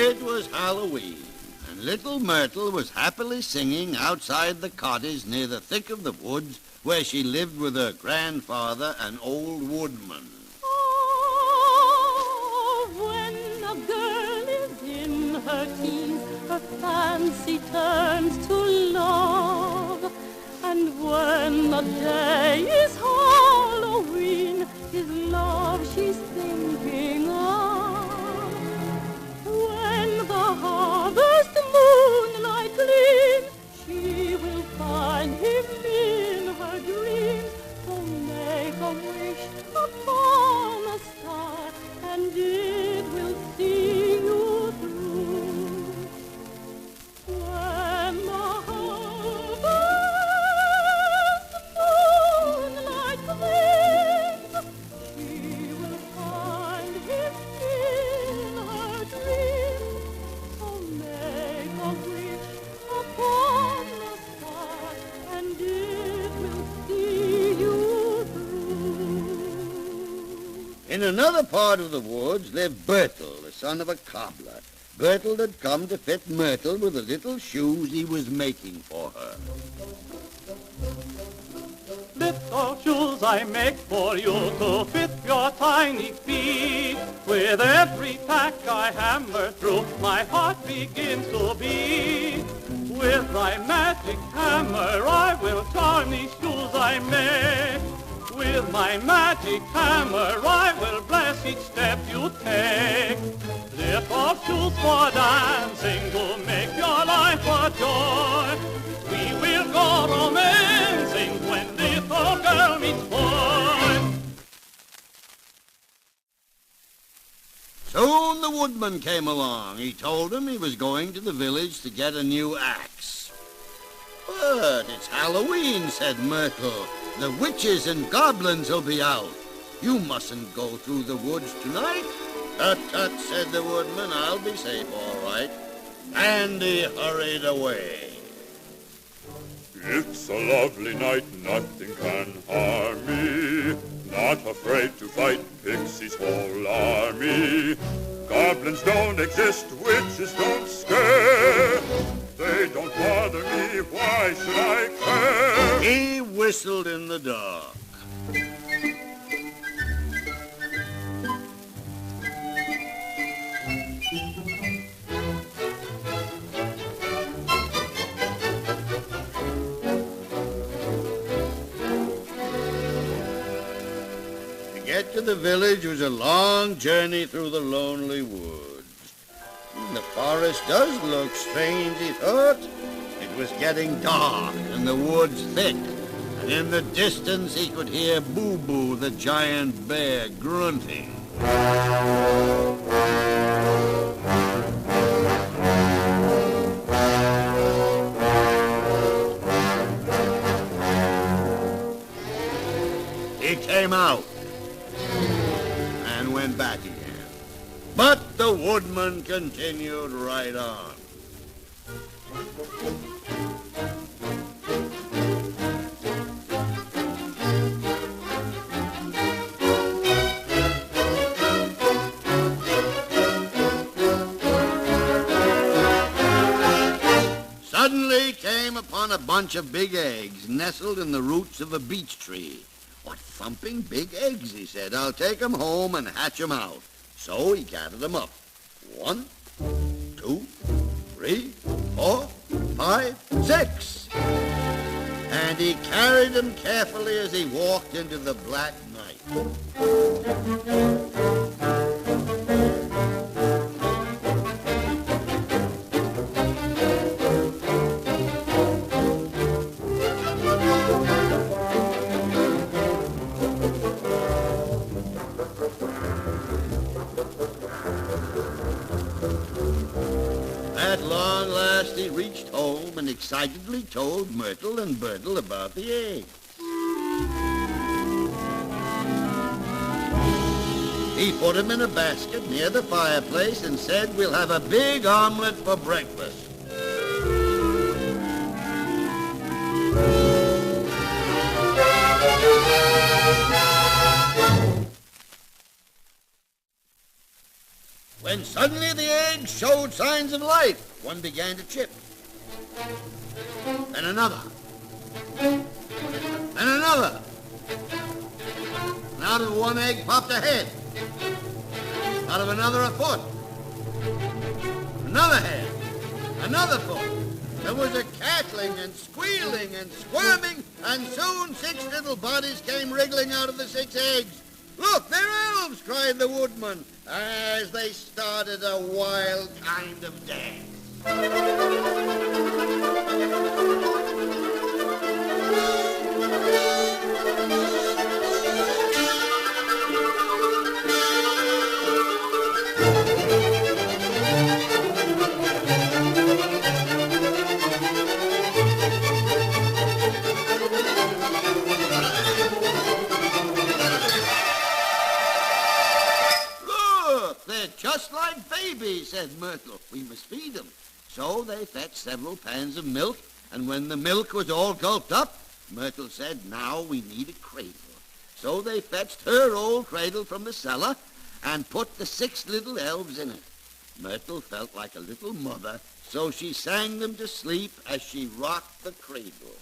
It was Halloween, and little Myrtle was happily singing outside the cottage near the thick of the woods where she lived with her grandfather, an old woodman. Oh, when a girl is in her teens, her fancy turns to love. And when the day is Halloween, his love she's thinking of. When the harvest moonlight gleams, she will find him in her dreams. So make a wish upon a star, and it will see you through. When the harvest moonlight gleams, she will find him in her dreams. So make a wish upon the star, and it will see you through. In another part of the woods lived Bertel, the son of a cobbler. Bertel had come to fit Myrtle with the little shoes he was making for her. Little shoes I make for you to fit your tiny feet. With every tack I hammer through, my heart begins to beat. With thy magic hammer I will charm these shoes I make. With my magic hammer I will bless each step you take. Little shoes for dancing to make your life a joy. We will go romancing when little girl meets boy. Soon the woodman came along. He told him he was going to the village to get a new axe. But it's Halloween, said Myrtle. The witches and goblins will be out. You mustn't go through the woods tonight. Tut, tut, said the woodman. I'll be safe, all right. And he hurried away. It's a lovely night, nothing can harm me. Not afraid to fight Pixie's whole army. Goblins don't exist, witches don't scare. They don't bother me, why should I care? He whistled in the dark. To get to the village was a long journey through the lonely woods. The forest does look strange, he thought. It was getting dark and the woods thick, and in the distance he could hear Boo Boo, the giant bear, grunting. He came out and went back again. But the woodman continued right on. Suddenly he came upon a bunch of big eggs nestled in the roots of a beech tree. What thumping big eggs, he said. I'll take 'em home and hatch 'em out. So he gathered them up. 1, 2, 3, 4, 5, 6. And he carried them carefully as he walked into the black night. At long last he reached home and excitedly told Myrtle and Bertel about the eggs. He put them in a basket near the fireplace and said, "We'll have a big omelet for breakfast." when suddenly the eggs showed signs of life. One began to chip. Then another. Then another. And out of one egg popped a head. Out of another a foot. Another head. Another foot. There was a cackling and squealing and squirming, and soon 6 little bodies came wriggling out of the 6 eggs. Look, they're elves, cried the woodman, as they started a wild kind of dance. Just like babies, said Myrtle. We must feed them. So they fetched several pans of milk, and when the milk was all gulped up, Myrtle said, now we need a cradle. So they fetched her old cradle from the cellar and put the 6 little elves in it. Myrtle felt like a little mother, so she sang them to sleep as she rocked the cradle.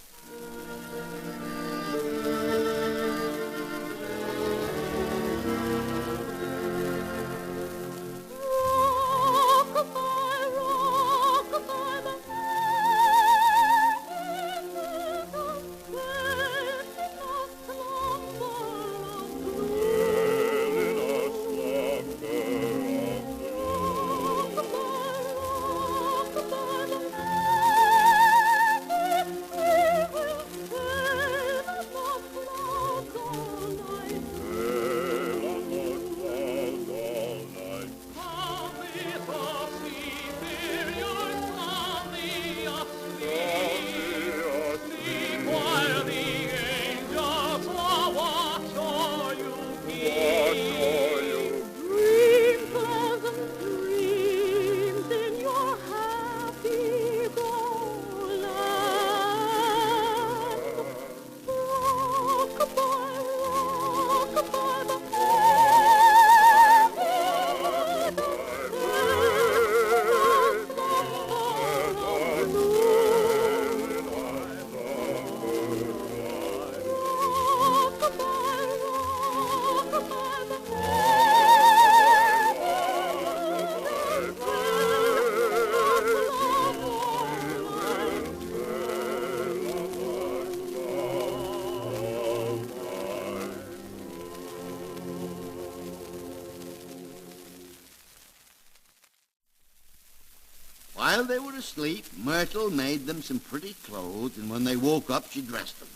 While they were asleep, Myrtle made them some pretty clothes, and when they woke up, she dressed them.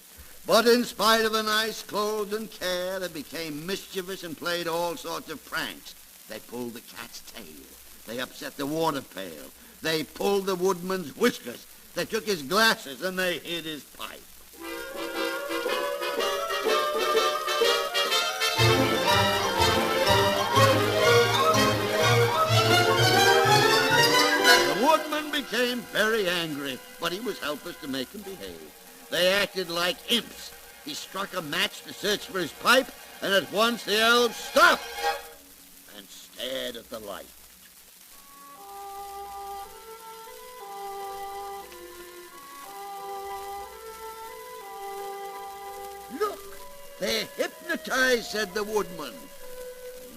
But in spite of the nice clothes and care, they became mischievous and played all sorts of pranks. They pulled the cat's tail. They upset the water pail. They pulled the woodman's whiskers. They took his glasses, and they hid his pipe. Became very angry, but he was helpless to make them behave. They acted like imps. He struck a match to search for his pipe, and at once the elves stopped and stared at the light. Look, they're hypnotized, said the woodman.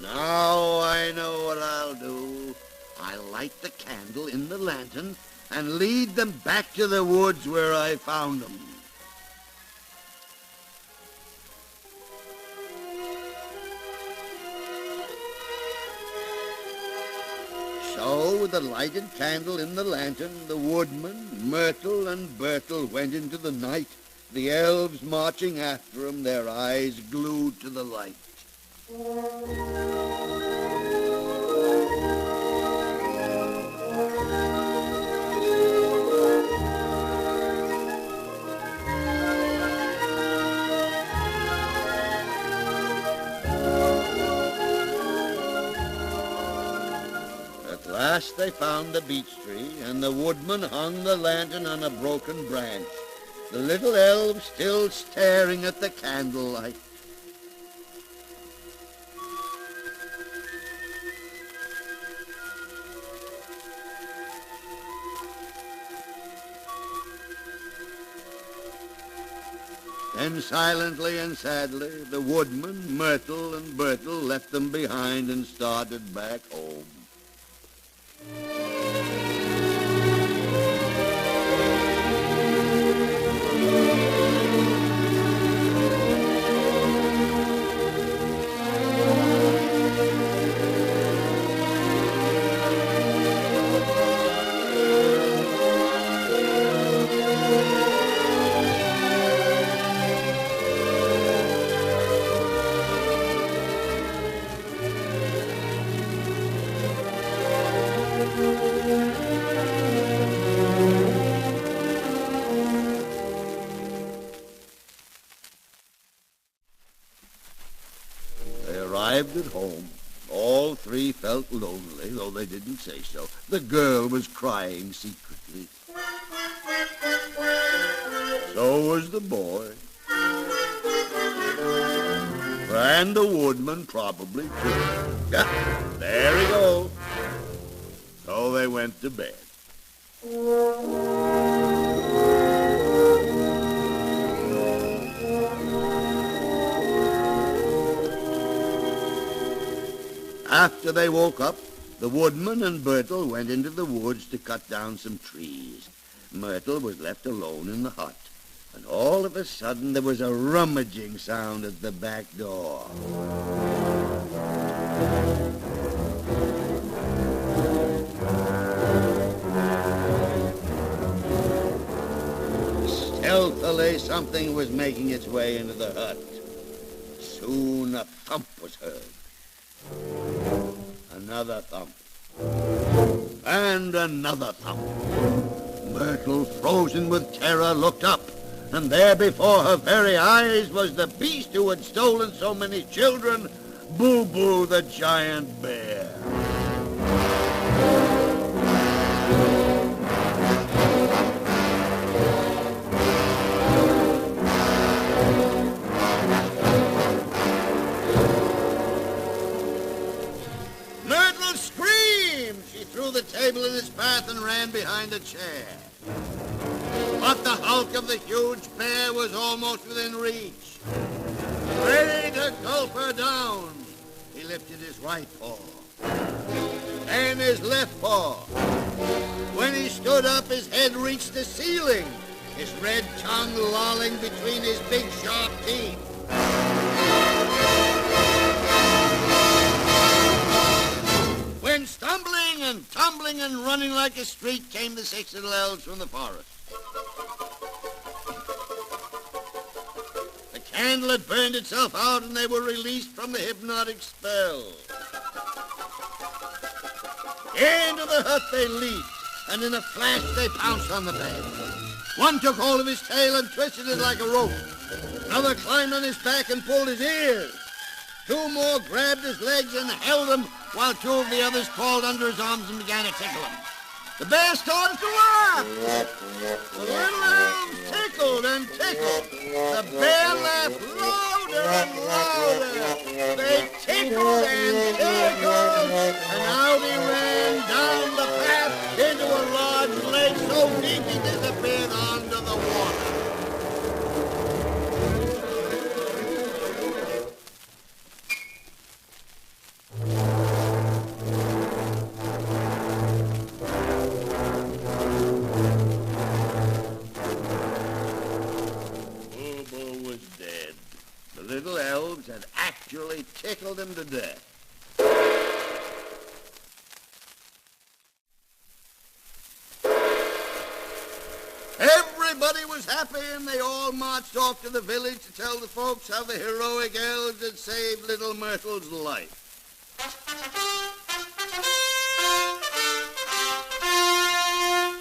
Now I know what I'll do. I'll light the candle in the lantern and lead them back to the woods where I found them. So, with the lighted candle in the lantern, the woodman, Myrtle, and Bertle went into the night, the elves marching after them, their eyes glued to the light. At last they found the beech tree, and the woodman hung the lantern on a broken branch, the little elves still staring at the candlelight. Then silently and sadly, the woodman, Myrtle and Bertle, left them behind and started back home. Arrived at home. All three felt lonely, though they didn't say so. The girl was crying secretly. So was the boy. And the woodman probably too. There he goes. So they went to bed. After they woke up, the woodman and Bertle went into the woods to cut down some trees. Myrtle was left alone in the hut, and all of a sudden there was a rummaging sound at the back door. Stealthily, something was making its way into the hut. Soon a thump was heard. Another thump. And another thump. Myrtle, frozen with terror, looked up, and there before her very eyes was the beast who had stolen so many children, Boo-Boo the giant bear. The table in his path and ran behind a chair. But the hulk of the huge bear was almost within reach. Ready to gulp her down, he lifted his right paw, then his left paw. When he stood up, his head reached the ceiling, his red tongue lolling between his big sharp teeth. When stumbling and tumbling and running like a streak came the 6 little elves from the forest. The candle had burned itself out and they were released from the hypnotic spell. Into the hut they leaped, and in a flash they pounced on the bed. One took hold of his tail and twisted it like a rope. Another climbed on his back and pulled his ears. 2 more grabbed his legs and held him, while 2 of the others crawled under his arms and began to tickle him. The bear started to laugh. The little elves tickled and tickled. The bear laughed louder and louder. They tickled and tickled, and out he ran down the path into a large lake so deep he disappeared under the water. Little elves had actually tickled him to death. Everybody was happy, and they all marched off to the village to tell the folks how the heroic elves had saved little Myrtle's life.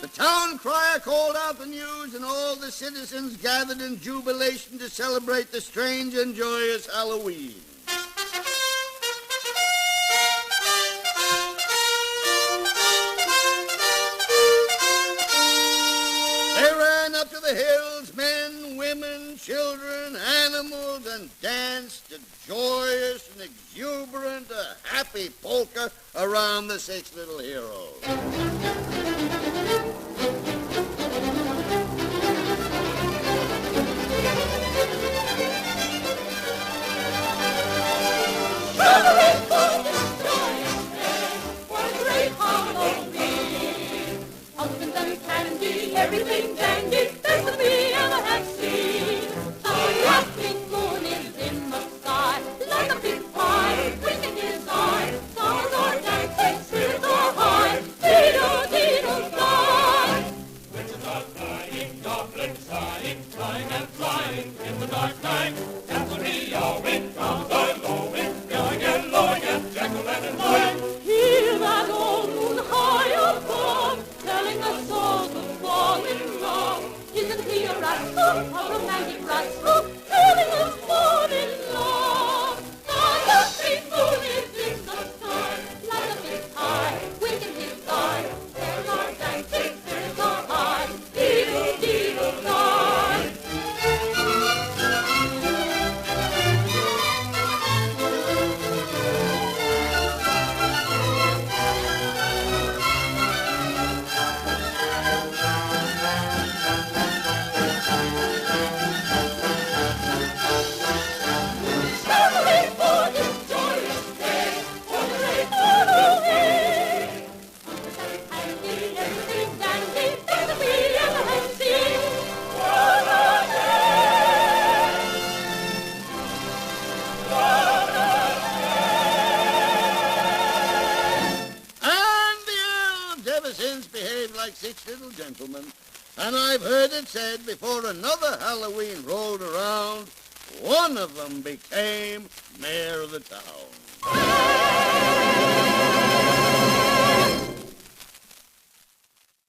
The town crier called out the news, and all the citizens gathered in jubilation to celebrate the strange and joyous Halloween. They ran up to the hills, men, women, children, animals, and danced a joyous and exuberant, happy polka around the 6 little heroes. gentlemen. And I've heard it said before another Halloween rolled around, one of them became mayor of the town.